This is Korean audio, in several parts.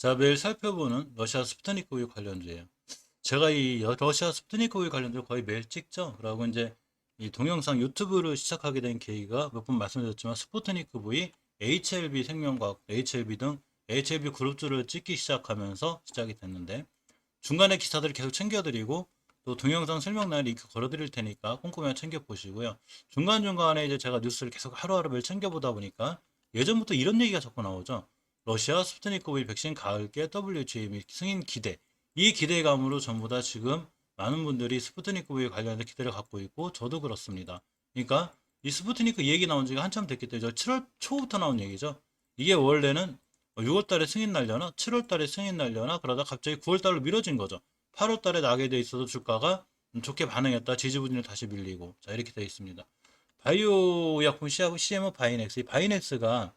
자, 매일 살펴보는 러시아 스푸트니크 우유 관련주예요. 제가 이 러시아 스푸트니크 우유 관련주 거의 매일 찍죠. 그리고 이제 이 동영상 유튜브를 시작하게 된 계기가 몇 번 말씀드렸지만 스푸트니크 V, HLB 생명과학, HLB 등 HLB 그룹주를 찍기 시작하면서 시작이 됐는데 중간에 기사들을 계속 챙겨드리고 또 동영상 설명란에 링크 걸어드릴 테니까 꼼꼼히 챙겨보시고요. 중간중간에 이제 제가 뉴스를 계속 하루하루 매일 챙겨보다 보니까 예전부터 이런 얘기가 자꾸 나오죠. 러시아 스푸트니크 V 백신 가을께 WHA 및 승인 기대. 이 기대감으로 전부 다 지금 많은 분들이 스푸트니크 V 관련해서 기대를 갖고 있고 저도 그렇습니다. 그러니까 이 스푸트니크 얘기 나온 지가 한참 됐기 때문에 7월 초부터 나온 얘기죠. 이게 원래는 6월 달에 승인 날려나 7월 달에 승인 날려나 그러다 갑자기 9월 달로 미뤄진 거죠. 8월 달에 나게 돼 있어도 주가가 좋게 반응했다. 지지부진을 다시 밀리고. 자, 이렇게 되어 있습니다. 바이오 약품 CMO 바이넥스. 이 바이넥스가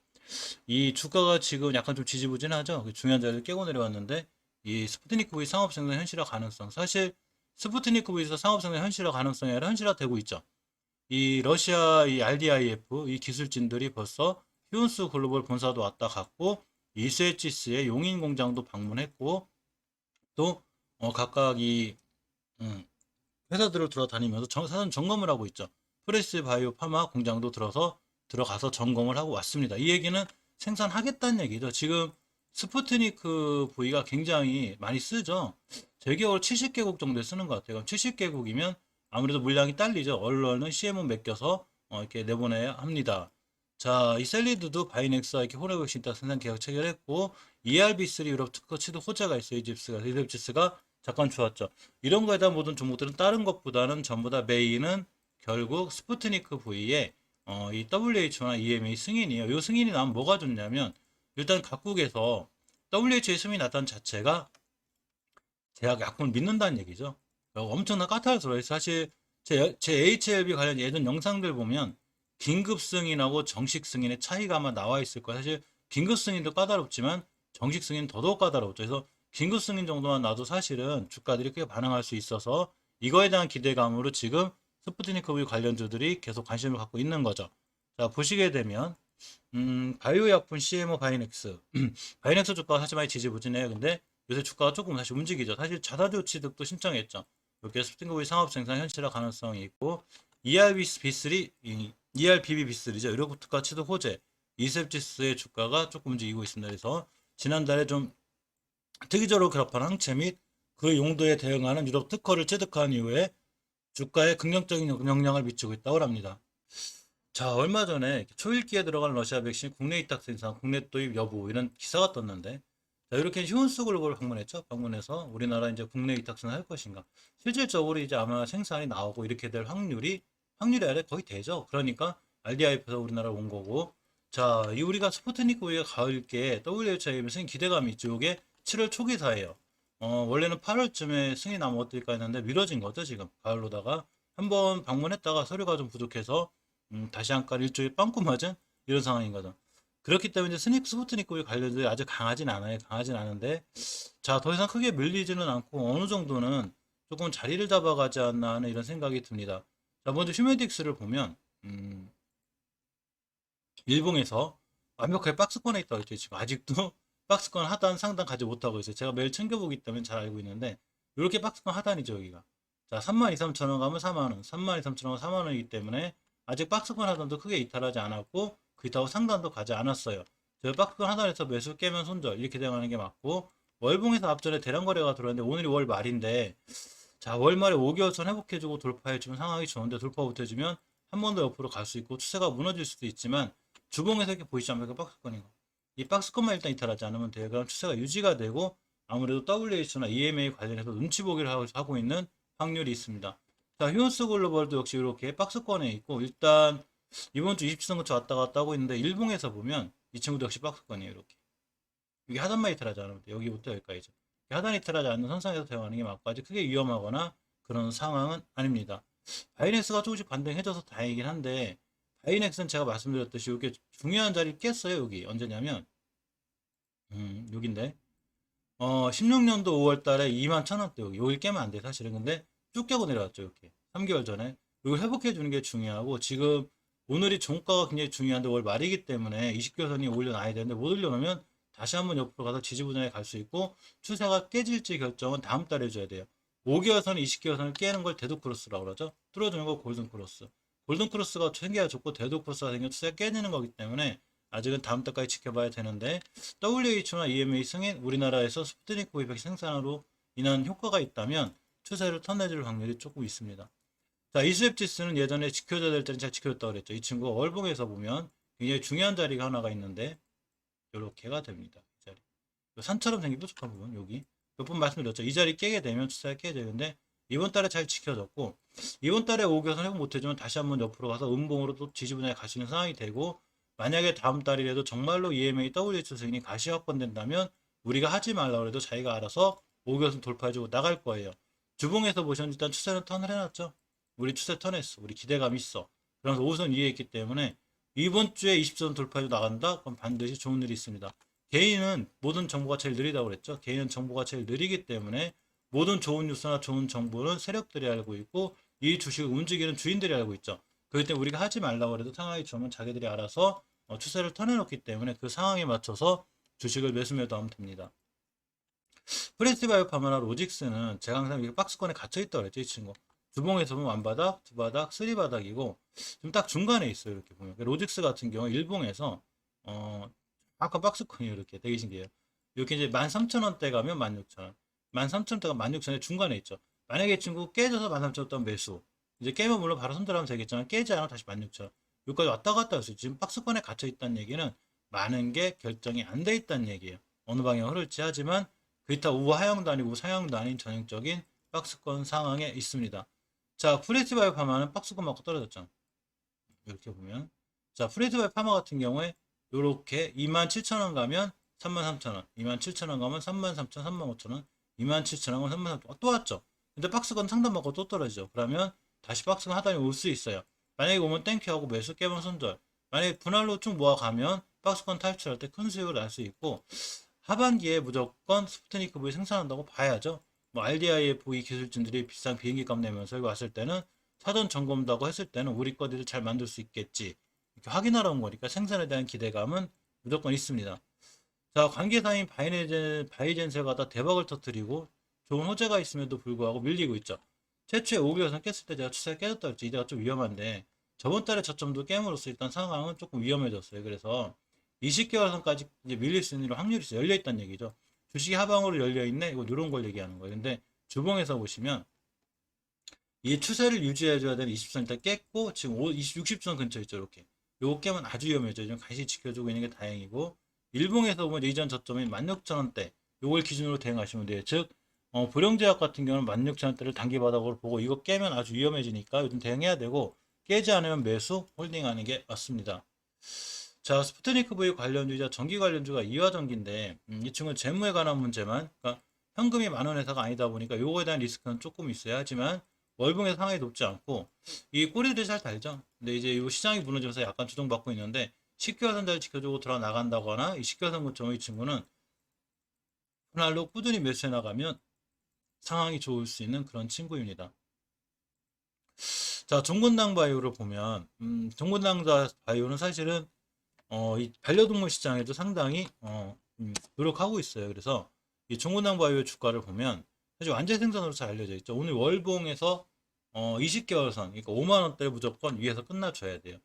이 주가가 지금 약간 좀 지지부진하죠. 중요한 자리를 깨고 내려왔는데 이 스푸트니크 V 상업 생산 현실화 가능성. 사실 스푸트니크 V에서 상업 생산 현실화 가능성이 아니라 현실화되고 있죠. 이 러시아 이 RDIF 이 기술진들이 벌써 휴온스 글로벌 본사도 왔다 갔고 이스웨치스의 용인 공장도 방문했고 또 각각 이 회사들을 돌아다니면서 사전 점검을 하고 있죠. 프레스 바이오 파마 공장도 들어가서 점검을 하고 왔습니다. 이 얘기는 생산하겠다는 얘기죠. 지금 스푸트니크 V가 굉장히 많이 쓰죠. 제개월 70개국 정도 쓰는 것 같아요. 70개국이면 아무래도 물량이 딸리죠. 언론은 CMO 맡겨서 이렇게 내보내야 합니다. 자, 이 셀리드도 바이넥스와 이렇게 호레백신 딱 생산 계약 체결했고 ERB3 유럽 특허 취득 호재가 있어요. 이집스가 잠깐 좋았죠. 이런 거에 대한 모든 종목들은 다른 것보다는 전부 다 메인은 결국 스푸트니크 V의 이 WHO나 EMA 승인이에요. 이 승인이 나면 뭐가 좋냐면 일단 각국에서 WHO의 승인이 났다는 자체가 제약 약품을 믿는다는 얘기죠. 엄청난 까탈스러워요. 사실 제 HLB 관련 예전 영상들 보면 긴급 승인하고 정식 승인의 차이가 아마 나와 있을 거예요. 사실 긴급 승인도 까다롭지만 정식 승인 더더욱 까다롭죠. 그래서 긴급 승인 정도만 나도 사실은 주가들이 꽤 반응할 수 있어서 이거에 대한 기대감으로 지금 스푸트니크 V 관련주들이 계속 관심을 갖고 있는 거죠. 자, 보시게 되면 바이오약품 CMO 바이넥스 바이넥스 주가가 사실 많이 지지부진해요. 근데 요새 주가가 조금 다시 움직이죠. 사실 자사주 취득도 신청했죠. 이렇게 스프팅크 V 상업 생산 현실화 가능성이 있고 ERB-B3, ERBB-B3죠. 유로부트가 취득 호재, 이셉지스의 주가가 조금 움직이고 있습니다. 그래서 지난달에 좀 특이적으로 결합한 항체 및 그 용도에 대응하는 유럽 특허를 취득한 이후에 주가에 긍정적인 영향을 미치고 있다고 합니다. 자, 얼마 전에 초읽기에 들어간 러시아 백신 국내 위탁 생산, 국내 도입 여부 이런 기사가 떴는데 자, 이렇게 휴온스 글로벌 방문했죠. 방문해서 우리나라 이제 국내 위탁 생산할 것인가. 실질적으로 이제 아마 생산이 나오고 이렇게 될 확률이 아니라 거의 되죠. 그러니까 RDI에서 우리나라 온 거고. 자, 이 우리가 스푸트니크 우리가 가을께 WHO에 승인 기대감이 있죠. 이게 7월 초기사예요. 원래는 8월쯤에 승인 나면 어떨까 했는데 미뤄진 거죠. 지금 가을로다가 한번 방문했다가 서류가 좀 부족해서 다시 한번 일종의 빵꾸 맞은 이런 상황인 거죠. 그렇기 때문에 스푸트니크 관련들이 아주 강하진 않아요. 강하진 않은데 자, 더 이상 크게 밀리지는 않고 어느 정도는 조금 자리를 잡아가지 않나 하는 이런 생각이 듭니다. 자, 먼저 휴메딕스를 보면 일봉에서 완벽하게 박스권에 있다고 했죠. 지금 아직도 박스권 하단 상단 가지 못하고 있어요. 제가 매일 챙겨보기 때문에 잘 알고 있는데 이렇게 박스권 하단이죠. 여기가. 자, 32,300원 가면 4만원, 32,300원 4만원이기 때문에 아직 박스권 하단도 크게 이탈하지 않았고 그렇다고 상단도 가지 않았어요. 저 박스권 하단에서 매수 깨면 손절 이렇게 대응하는 게 맞고 월봉에서 앞전에 대량 거래가 들어왔는데 오늘이 월 말인데 자, 월 말에 5개월선 회복해주고 돌파해주면 상황이 좋은데 돌파 못해주면 한 번 더 옆으로 갈 수 있고 추세가 무너질 수도 있지만 주봉에서 이렇게 보이지 않습니까? 박스권인 거. 이 박스권만 일단 이탈하지 않으면 돼요. 그럼 추세가 유지가 되고 아무래도 WH나 EMA 관련해서 눈치 보기를 하고 있는 확률이 있습니다. 자, 휴온스 글로벌도 역시 이렇게 박스권에 있고 일단 이번 주 27선거치 왔다 갔다 하고 있는데 일봉에서 보면 이 친구도 역시 박스권이에요. 이렇게. 여기 하단만 이탈하지 않으면 돼요. 여기부터 여기까지죠. 하단 이탈하지 않는 선상에서 대응하는 게 맞고 아직 크게 위험하거나 그런 상황은 아닙니다. 바이넥스가 조금씩 반등해줘서 다행이긴 한데 바이넥스는 제가 말씀드렸듯이 이게 중요한 자리를 깼어요. 여기 언제냐면 여긴데 16년도 5월 달에 2만 1,000원대 여기 깨면 안 돼 사실은. 근데 쭉 깨고 내려왔죠. 이렇게 3개월 전에 이걸 회복해 주는 게 중요하고 지금 오늘이 종가가 굉장히 중요한데 월 말이기 때문에 20개선이 올려놔야 되는데 못 올려놓으면 다시 한번 옆으로 가서 지지부진하게 갈 수 있고 추세가 깨질지 결정은 다음 달에 해줘야 돼요. 5개월선, 20개월선을 깨는 걸 데드 크로스라고 그러죠. 뚫어주는 거 골든 크로스. 골든 크로스가 생겨야 좋고 데드 크로스가 생겨 추세가 깨지는 거기 때문에 아직은 다음 달까지 지켜봐야 되는데 WH나 EMA 승인 우리나라에서 스푸트니크 V 백신 생산으로 인한 효과가 있다면 추세를 턴내줄 확률이 조금 있습니다. 자, 이수앱 지수는 예전에 지켜줘야 될 때는 잘 지켜줬다고 그랬죠. 이 친구 월봉에서 보면 굉장히 중요한 자리가 하나가 있는데 이렇게가 됩니다. 이 자리. 산처럼 생긴 뾰족한 부분 여기 몇 번 말씀드렸죠. 이 자리 깨게 되면 추세가 깨게 되는데 이번 달에 잘 지켜졌고 이번 달에 5개선 회복 못해주면 다시 한번 옆으로 가서 음봉으로 또 지지분야에 갈 수 있는 상황이 되고 만약에 다음 달이라도 정말로 EMA WH 승인이 가시화권된다면 우리가 하지 말라고 해도 자기가 알아서 5개선 돌파해주고 나갈 거예요. 주봉에서 보시면 일단 추세는 턴을 해놨죠. 우리 추세 턴했어. 우리 기대감 있어. 그러면서 5선 이해 했기 때문에 이번 주에 20선 돌파해서 나간다? 그럼 반드시 좋은 일이 있습니다. 개인은 모든 정보가 제일 느리다고 그랬죠. 개인은 정보가 제일 느리기 때문에 모든 좋은 뉴스나 좋은 정보는 세력들이 알고 있고 이 주식을 움직이는 주인들이 알고 있죠. 그렇기 때문에 우리가 하지 말라고 해도 상황이 좋으면 자기들이 알아서 추세를 턴해놓기 때문에 그 상황에 맞춰서 주식을 매수 매도하면 됩니다. 프레스바이오 파마나 로직스는 제가 항상 이게 박스권에 갇혀있다고 그랬죠. 이 친구. 주봉에서 보면 완바닥, 두바닥, 쓰리바닥이고 좀 딱 중간에 있어요. 이렇게 보면. 로직스 같은 경우 일봉에서 아까 박스권이 이렇게 되게 신기해요. 이렇게 이제 13,000원대 가면 16,000원. 13,000원대가 16,000원에 중간에 있죠. 만약에 이 친구 깨져서 13,000원대 매수. 이제 깨면 물론 바로 손절하면 되겠지만 깨지 않으면 다시 16,000원. 여기까지 왔다 갔다 할 수 있어요. 지금 박스권에 갇혀 있다는 얘기는 많은 게 결정이 안 돼 있다는 얘기예요. 어느 방향 흐를지 하지만 그렇다 우하향도 아니고 우상향도 아닌 전형적인 박스권 상황에 있습니다. 자, 프레스바이오 파마는 박스권 맞고 떨어졌죠. 이렇게 보면. 자, 프레스바이오 파마 같은 경우에 이렇게 27,000원 가면 33,000원, 27,000원 가면 33,000원, 35,000원, 27,000원 가면 33,000원. 또 왔죠. 근데 박스권 상단 맞고 또 떨어지죠. 그러면 다시 박스권 하단에 올 수 있어요. 만약에 오면 땡큐하고 매수 깨면 손절. 만약에 분할로 쭉 모아가면 박스권 탈출할 때 큰 수익을 날 수 있고 하반기에 무조건 스푸트니크 V 생산한다고 봐야죠. 뭐 RDIF 기술진들이 비싼 비행기 값 내면서 여기 왔을 때는 사전 점검도 하고 했을 때는 우리 거들을 잘 만들 수 있겠지. 이렇게 확인하러 온 거니까 생산에 대한 기대감은 무조건 있습니다. 자, 관계사인 바이젠세가 다 대박을 터뜨리고 좋은 호재가 있음에도 불구하고 밀리고 있죠. 최초에 5개월선 깼을 때 제가 추세가 깨졌다 그랬죠. 이때가 좀 위험한데 저번 달에 저점도 깨물어서 일단 상황은 조금 위험해졌어요. 그래서 20개월선까지 이제 밀릴 수 있는 확률이 열려있다는 얘기죠. 주식이 하방으로 열려있네? 이거 이런 걸 얘기하는 거예요. 근데 주봉에서 보시면 이 추세를 유지해줘야 되는 20선 일단 깼고 지금 60선 근처에 있죠. 이렇게. 요거 깨면 아주 위험해져요. 좀 간신히 지켜주고 있는 게 다행이고 일봉에서 보면 이전 저점인 16,000원대 요걸 기준으로 대응하시면 돼요. 즉 불영제약 같은 경우는 16,000원대를 단기바닥으로 보고 이거 깨면 아주 위험해지니까 요즘 대응해야 되고 깨지 않으면 매수 홀딩하는 게 맞습니다. 자, 스푸트니크 V 관련주자 전기 관련주가 이화전기인데 이 친구는 재무에 관한 문제만 그러니까 현금이 많은 회사가 아니다 보니까 요거에 대한 리스크는 조금 있어야 하지만 월봉의 상황이 높지 않고 이 꼬리들이 잘 달죠. 근데 이제 이 시장이 무너지면서 약간 주동받고 있는데 10개월선 잘 지켜주고 들어 나간다거나 이 10개월선 고점 이 친구는 분할로 꾸준히 매수해 나가면 상황이 좋을 수 있는 그런 친구입니다. 자, 종근당 바이오를 보면 종근당 바이오는 사실은 이 반려동물 시장에도 상당히 노력하고 있어요. 그래서 이 종근당 바이오의 주가를 보면 사실 완전 생선으로 잘 알려져 있죠. 오늘 월봉에서 20개월선, 그러니까 5만 원대 무조건 위에서 끝나줘야 돼요.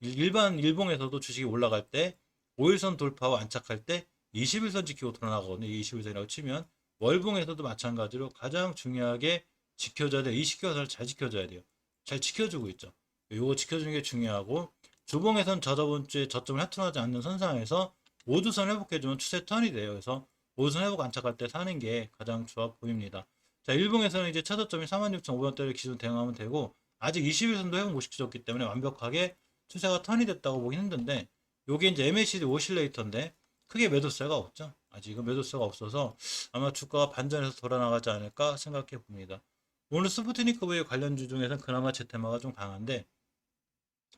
일반 일봉에서도 주식이 올라갈 때 5일선 돌파와 안착할 때 21선 지키고 돌아나가거든요. 21선이라고 치면 월봉에서도 마찬가지로 가장 중요하게 지켜줘야 돼요. 20개월선을 잘 지켜줘야 돼요. 잘 지켜주고 있죠. 요거 지켜주는 게 중요하고 주봉에선 저저번 주에 저점을 훼손하지 않는 선상에서 5주선 회복해주면 추세 턴이 돼요. 그래서 5주선 회복 안착할 때 사는 게 가장 좋아 보입니다. 자, 일봉에서는 이제 차저점이 46,500원대를 기준 대응하면 되고 아직 21선도 회복 못 시켜줬기 때문에 완벽하게 추세가 턴이 됐다고 보긴 힘든데 요게 이제 MACD 오실레이터인데 크게 매도세가 없죠. 아직은 매도세가 없어서 아마 주가가 반전해서 돌아나가지 않을까 생각해 봅니다. 오늘 스푸트니크 V 관련주 중에서는 그나마 제테마가 좀 강한데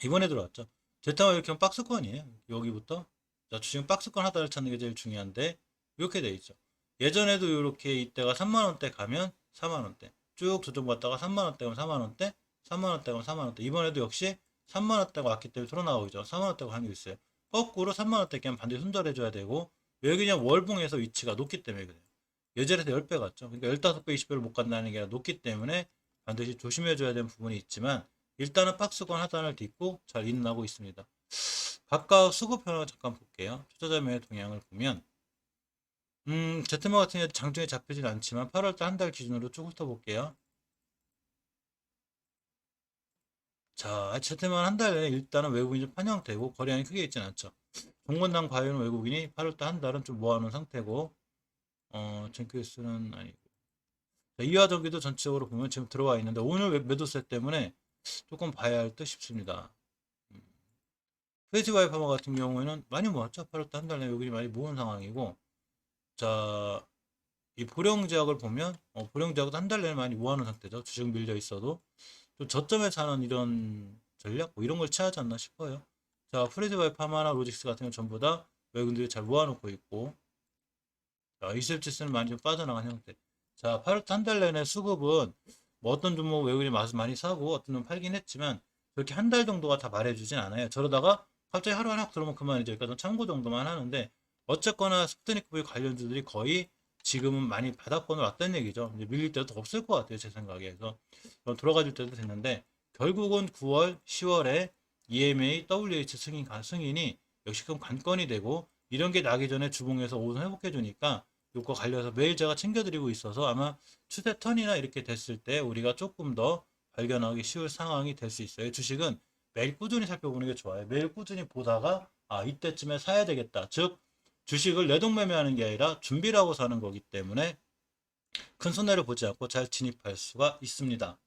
이번에 들어왔죠. 제테마 이렇게 하면 박스권이에요. 여기부터 자, 주식 박스권 하단을 찾는 게 제일 중요한데 이렇게 돼 있죠. 예전에도 이렇게 이때가 3만원대 가면 4만원대 쭉 조정받다가 3만원대 가면 4만원대 3만원대 가면 4만원대 이번에도 역시 3만원대가 왔기 때문에 돌아나오죠. 4만원대가 한게 있어요. 거꾸로 3만원대 깨면 반드시 손절해줘야 되고 왜 그냥 월봉에서 위치가 높기 때문에 그래요. 예전에서 10배 갔죠. 그러니까 15배, 20배를 못 간다는 게 높기 때문에 반드시 조심해줘야 되는 부분이 있지만 일단은 박스권 하단을 딛고 잘 이어나고 있습니다. 각각 수급 변화 잠깐 볼게요. 투자자매의 동향을 보면 제트모 같은 경우 장중에 잡히진 않지만 8월달 한 달 기준으로 쭉 훑어볼게요. 자, 제트만 한 달에 일단은 외국인이 좀 편향되고 거래량이 크게 있진 않죠. 종건당 바이오는 외국인이 8월달 한 달은 좀 모아놓은 상태고 징크스는 아니고 이화전기도 전체적으로 보면 지금 들어와 있는데 오늘 매도세 때문에 조금 봐야 할 듯 싶습니다. 페이지와이 파마 같은 경우에는 많이 모았죠. 8월달 한 달 내에 외국인이 많이 모은 상황이고 자, 이 보령제약을 보면 보령제약도 한 달 내에 많이 모아놓은 상태죠. 주식 밀려 있어도 좀 저점에 사는 이런 전략 뭐 이런 걸 취하지 않나 싶어요. 자, 프레드와이 파마나 로직스 같은 경우 전부 다 외국인들이 잘 모아놓고 있고 자, 이셉지스는 많이 좀 빠져나간 형태. 자, 8월 한 달 내내 수급은 뭐 어떤 종목 외국인이 많이 사고 어떤 좀 팔긴 했지만 그렇게 한 달 정도가 다 말해주진 않아요. 저러다가 갑자기 하루 하나 들어오면 그만이죠. 그러니까 좀 참고 정도만 하는데 어쨌거나 스푸트니크 관련주들이 거의 지금은 많이 바닥권을 왔다는 얘기죠. 이제 밀릴 때도 더 없을 것 같아요. 제 생각에. 그래서 돌아가줄 때도 됐는데 결국은 9월, 10월에 EMA, WH 승인이 역시 좀 관건이 되고 이런 게 나기 전에 주봉에서 오선 회복해 주니까 이거 관련해서 매일 제가 챙겨드리고 있어서 아마 추세 턴이나 이렇게 됐을 때 우리가 조금 더 발견하기 쉬울 상황이 될 수 있어요. 주식은 매일 꾸준히 살펴보는 게 좋아요. 매일 꾸준히 보다가 이때쯤에 사야 되겠다. 즉 주식을 내동매매하는 게 아니라 준비를 하고 사는 거기 때문에 큰 손해를 보지 않고 잘 진입할 수가 있습니다.